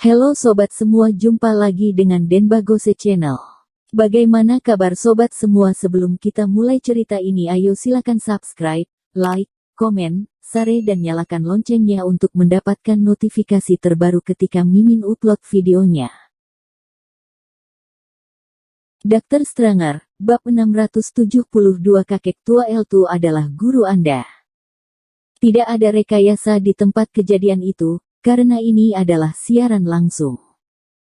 Halo sobat semua, jumpa lagi dengan Denbagose Channel. Bagaimana kabar sobat semua? Sebelum kita mulai cerita ini, ayo silakan subscribe, like, komen, share dan nyalakan loncengnya untuk mendapatkan notifikasi terbaru ketika Mimin upload videonya. Dr. Stranger, bab 672, kakek tua L2 adalah guru Anda. Tidak ada rekayasa di tempat kejadian itu, karena ini adalah siaran langsung.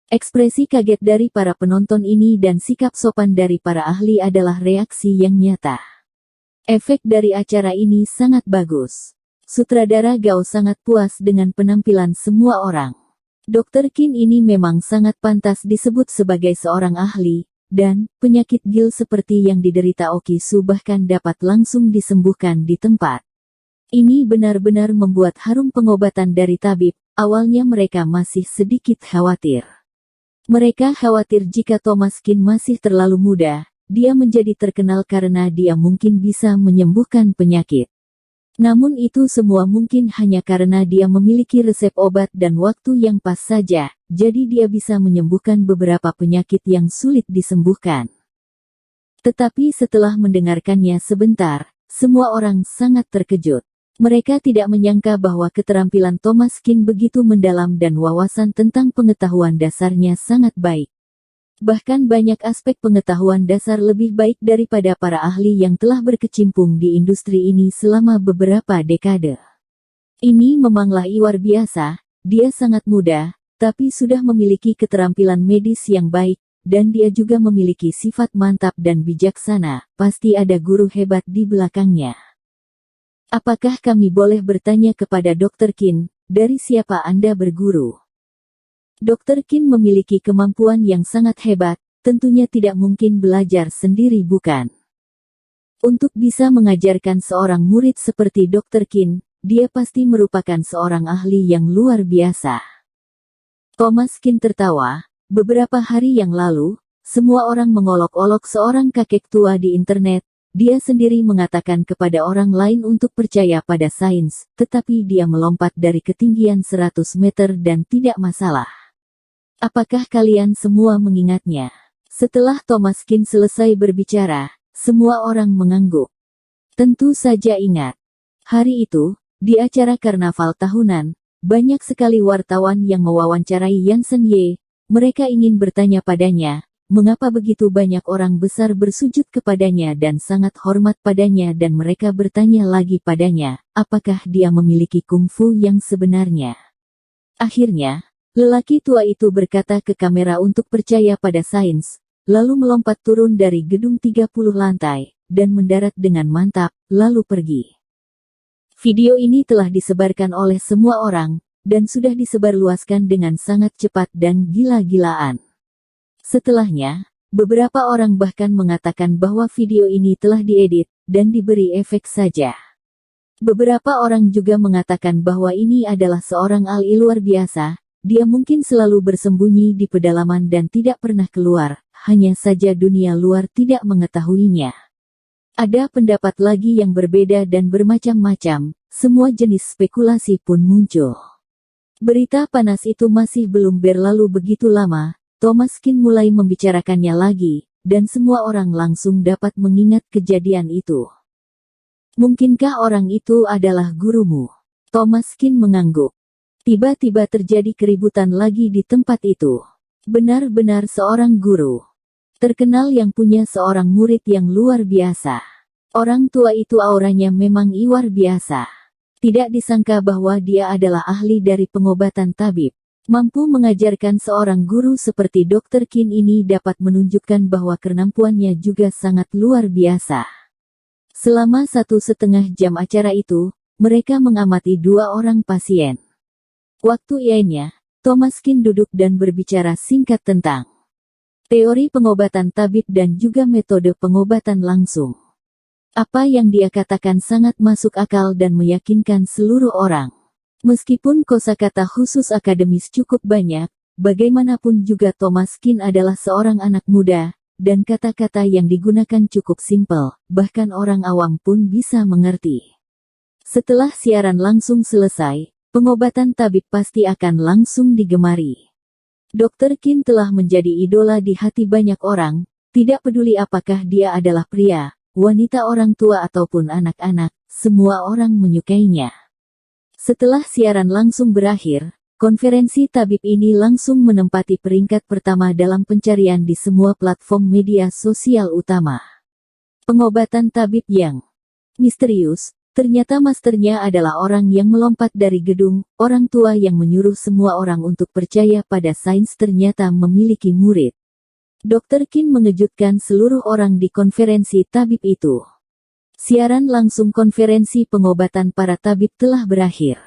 Ekspresi kaget dari para penonton ini dan sikap sopan dari para ahli adalah reaksi yang nyata. Efek dari acara ini sangat bagus. Sutradara Gao sangat puas dengan penampilan semua orang. Dr. Qin ini memang sangat pantas disebut sebagai seorang ahli, dan penyakit gil seperti yang diderita Oki Su bahkan dapat langsung disembuhkan di tempat. Ini benar-benar membuat harum pengobatan dari tabib. Awalnya mereka masih sedikit khawatir. Mereka khawatir jika Thomas Qin masih terlalu muda, dia menjadi terkenal karena dia mungkin bisa menyembuhkan penyakit. Namun itu semua mungkin hanya karena dia memiliki resep obat dan waktu yang pas saja, jadi dia bisa menyembuhkan beberapa penyakit yang sulit disembuhkan. Tetapi setelah mendengarkannya sebentar, semua orang sangat terkejut. Mereka tidak menyangka bahwa keterampilan Thomas Qin begitu mendalam dan wawasan tentang pengetahuan dasarnya sangat baik. Bahkan banyak aspek pengetahuan dasar lebih baik daripada para ahli yang telah berkecimpung di industri ini selama beberapa dekade. Ini memanglah luar biasa, dia sangat muda, tapi sudah memiliki keterampilan medis yang baik, dan dia juga memiliki sifat mantap dan bijaksana, pasti ada guru hebat di belakangnya. Apakah kami boleh bertanya kepada Dr. Qin, dari siapa Anda berguru? Dr. Qin memiliki kemampuan yang sangat hebat, tentunya tidak mungkin belajar sendiri bukan? Untuk bisa mengajarkan seorang murid seperti Dr. Qin, dia pasti merupakan seorang ahli yang luar biasa. Thomas Qin tertawa, beberapa hari yang lalu, semua orang mengolok-olok seorang kakek tua di internet. Dia sendiri mengatakan kepada orang lain untuk percaya pada sains, tetapi dia melompat dari ketinggian 100 meter dan tidak masalah. Apakah kalian semua mengingatnya? Setelah Thomas Qin selesai berbicara, semua orang mengangguk. Tentu saja ingat. Hari itu, di acara karnaval tahunan, banyak sekali wartawan yang mewawancarai Yansen Ye. Mereka ingin bertanya padanya, mengapa begitu banyak orang besar bersujud kepadanya dan sangat hormat padanya, dan mereka bertanya lagi padanya, apakah dia memiliki kungfu yang sebenarnya. Akhirnya, lelaki tua itu berkata ke kamera untuk percaya pada sains, lalu melompat turun dari gedung 30 lantai, dan mendarat dengan mantap, lalu pergi. Video ini telah disebarkan oleh semua orang, dan sudah disebarluaskan dengan sangat cepat dan gila-gilaan. Setelahnya, beberapa orang bahkan mengatakan bahwa video ini telah diedit, dan diberi efek saja. Beberapa orang juga mengatakan bahwa ini adalah seorang ahli luar biasa, dia mungkin selalu bersembunyi di pedalaman dan tidak pernah keluar, hanya saja dunia luar tidak mengetahuinya. Ada pendapat lagi yang berbeda dan bermacam-macam, semua jenis spekulasi pun muncul. Berita panas itu masih belum berlalu begitu lama, Thomas Qin mulai membicarakannya lagi, dan semua orang langsung dapat mengingat kejadian itu. Mungkinkah orang itu adalah gurumu? Thomas Qin mengangguk. Tiba-tiba terjadi keributan lagi di tempat itu. Benar-benar seorang guru terkenal yang punya seorang murid yang luar biasa. Orang tua itu auranya memang luar biasa. Tidak disangka bahwa dia adalah ahli dari pengobatan tabib. Mampu mengajarkan seorang guru seperti Dr. Qin ini dapat menunjukkan bahwa kemampuannya juga sangat luar biasa. Selama 1,5 jam acara itu, mereka mengamati 2 orang pasien. Waktu lainnya, Thomas Qin duduk dan berbicara singkat tentang teori pengobatan tabib dan juga metode pengobatan langsung. Apa yang dia katakan sangat masuk akal dan meyakinkan seluruh orang. Meskipun kosakata khusus akademis cukup banyak, bagaimanapun juga Thomas Qin adalah seorang anak muda, dan kata-kata yang digunakan cukup simpel, bahkan orang awam pun bisa mengerti. Setelah siaran langsung selesai, pengobatan tabib pasti akan langsung digemari. Dr. Qin telah menjadi idola di hati banyak orang, tidak peduli apakah dia adalah pria, wanita, orang tua ataupun anak-anak, semua orang menyukainya. Setelah siaran langsung berakhir, konferensi tabib ini langsung menempati peringkat pertama dalam pencarian di semua platform media sosial utama. Pengobatan tabib yang misterius, ternyata masternya adalah orang yang melompat dari gedung, orang tua yang menyuruh semua orang untuk percaya pada sains ternyata memiliki murid. Dr. Qin mengejutkan seluruh orang di konferensi tabib itu. Siaran langsung konferensi pengobatan para tabib telah berakhir.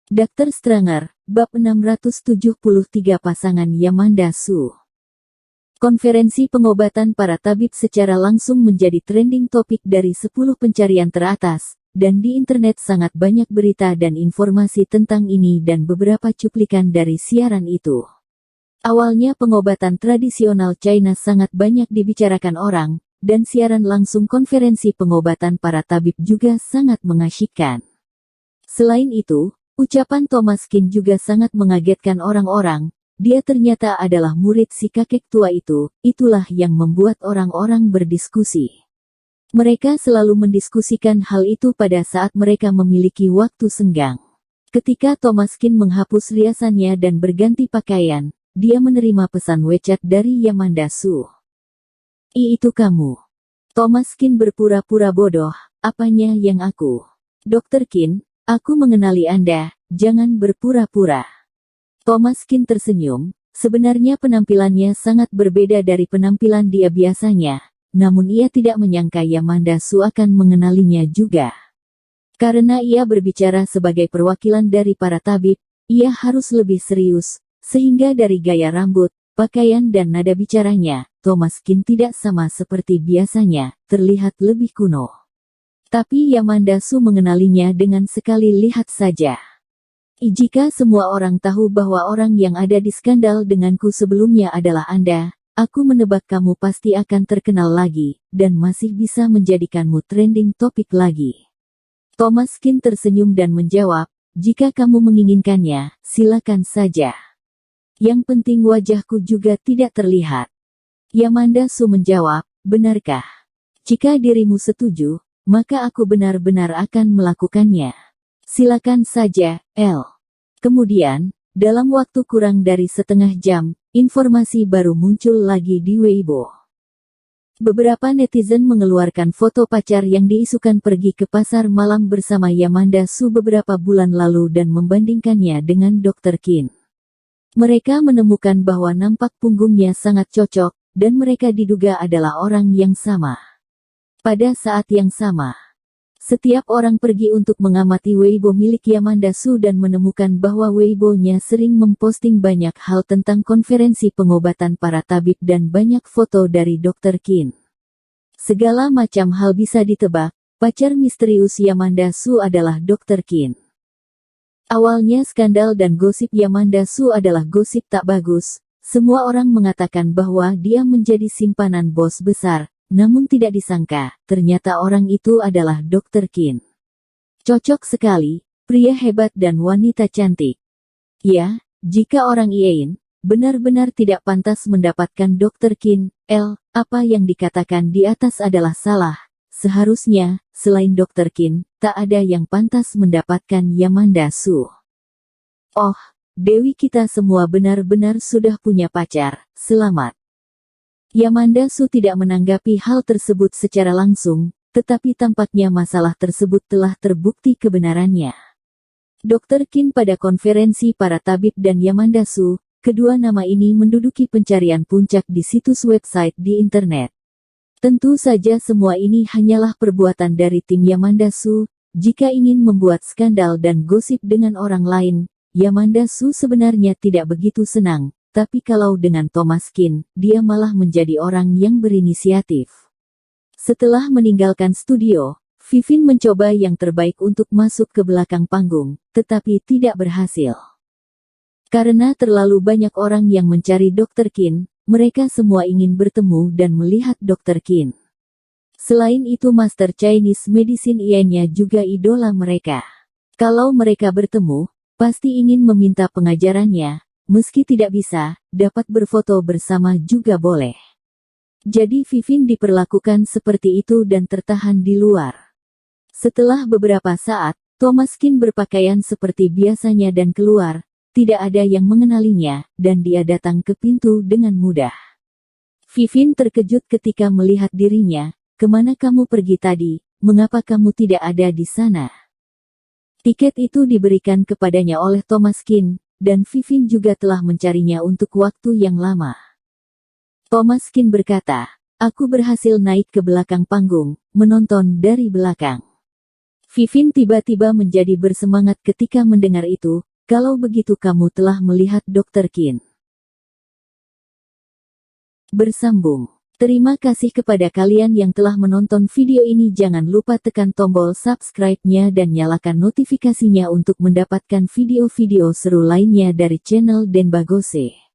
Dr. Stranger, Bab 673 Pasangan Yamanda Su. Konferensi pengobatan para tabib secara langsung menjadi trending topik dari 10 pencarian teratas, dan di internet sangat banyak berita dan informasi tentang ini dan beberapa cuplikan dari siaran itu. Awalnya pengobatan tradisional China sangat banyak dibicarakan orang, dan siaran langsung konferensi pengobatan para tabib juga sangat mengasyikkan. Selain itu, ucapan Thomas Qin juga sangat mengagetkan orang-orang. Dia ternyata adalah murid si kakek tua itu, itulah yang membuat orang-orang berdiskusi. Mereka selalu mendiskusikan hal itu pada saat mereka memiliki waktu senggang. Ketika Thomas Qin menghapus riasannya dan berganti pakaian, dia menerima pesan WeChat dari Yamanda Su. Itu kamu. Thomas Qin berpura-pura bodoh, apanya yang aku? Dr. Qin, aku mengenali Anda, jangan berpura-pura. Thomas Qin tersenyum, sebenarnya penampilannya sangat berbeda dari penampilan dia biasanya, namun ia tidak menyangka Yamanda Su akan mengenalinya juga. Karena ia berbicara sebagai perwakilan dari para tabib, ia harus lebih serius, sehingga dari gaya rambut, pakaian dan nada bicaranya, Thomas Qin tidak sama seperti biasanya, terlihat lebih kuno. Tapi Yamanda Su mengenalinya dengan sekali lihat saja. Jika semua orang tahu bahwa orang yang ada di skandal denganku sebelumnya adalah Anda, aku menebak kamu pasti akan terkenal lagi, dan masih bisa menjadikanmu trending topik lagi. Thomas Qin tersenyum dan menjawab, jika kamu menginginkannya, silakan saja. Yang penting wajahku juga tidak terlihat. Yamanda Su menjawab, benarkah? Jika dirimu setuju, maka aku benar-benar akan melakukannya. Silakan saja, El. Kemudian, dalam waktu kurang dari setengah jam, informasi baru muncul lagi di Weibo. Beberapa netizen mengeluarkan foto pacar yang diisukan pergi ke pasar malam bersama Yamanda Su beberapa bulan lalu dan membandingkannya dengan Dr. Qin. Mereka menemukan bahwa nampak punggungnya sangat cocok, dan mereka diduga adalah orang yang sama. Pada saat yang sama, setiap orang pergi untuk mengamati Weibo milik Yamanda Su dan menemukan bahwa Weibo-nya sering memposting banyak hal tentang konferensi pengobatan para tabib dan banyak foto dari Dr. Qin. Segala macam hal bisa ditebak, pacar misterius Yamanda Su adalah Dr. Qin. Awalnya skandal dan gosip Yamanda Su adalah gosip tak bagus, semua orang mengatakan bahwa dia menjadi simpanan bos besar. Namun tidak disangka, ternyata orang itu adalah Dr. Qin. Cocok sekali, pria hebat dan wanita cantik. Ya, jika orang Iein, benar-benar tidak pantas mendapatkan Dr. Qin, apa yang dikatakan di atas adalah salah. Seharusnya, selain Dr. Qin, tak ada yang pantas mendapatkan Yamanda Su. Oh, Dewi kita semua benar-benar sudah punya pacar, selamat. Yamanda Su tidak menanggapi hal tersebut secara langsung, tetapi tampaknya masalah tersebut telah terbukti kebenarannya. Dr. Qin pada konferensi para tabib dan Yamanda Su, kedua nama ini menduduki pencarian puncak di situs website di internet. Tentu saja semua ini hanyalah perbuatan dari tim Yamanda Su, jika ingin membuat skandal dan gosip dengan orang lain, Yamanda Su sebenarnya tidak begitu senang. Tapi kalau dengan Thomas Qin, dia malah menjadi orang yang berinisiatif. Setelah meninggalkan studio, Vivin mencoba yang terbaik untuk masuk ke belakang panggung, tetapi tidak berhasil. Karena terlalu banyak orang yang mencari Dr. Qin, mereka semua ingin bertemu dan melihat Dr. Qin. Selain itu Master Chinese Medicine Ian-nya juga idola mereka. Kalau mereka bertemu, pasti ingin meminta pengajarannya, meski tidak bisa, dapat berfoto bersama juga boleh. Jadi Vivin diperlakukan seperti itu dan tertahan di luar. Setelah beberapa saat, Thomaskin berpakaian seperti biasanya dan keluar, tidak ada yang mengenalinya, dan dia datang ke pintu dengan mudah. Vivin terkejut ketika melihat dirinya. Kemana kamu pergi tadi? Mengapa kamu tidak ada di sana? Tiket itu diberikan kepadanya oleh Thomaskin, dan Vivin juga telah mencarinya untuk waktu yang lama. Thomaskin berkata, aku berhasil naik ke belakang panggung, menonton dari belakang. Vivin tiba-tiba menjadi bersemangat ketika mendengar itu. Kalau begitu kamu telah melihat Dr. Qin. Bersambung. Terima kasih kepada kalian yang telah menonton video ini. Jangan lupa tekan tombol subscribe-nya dan nyalakan notifikasinya untuk mendapatkan video-video seru lainnya dari channel Denbagose.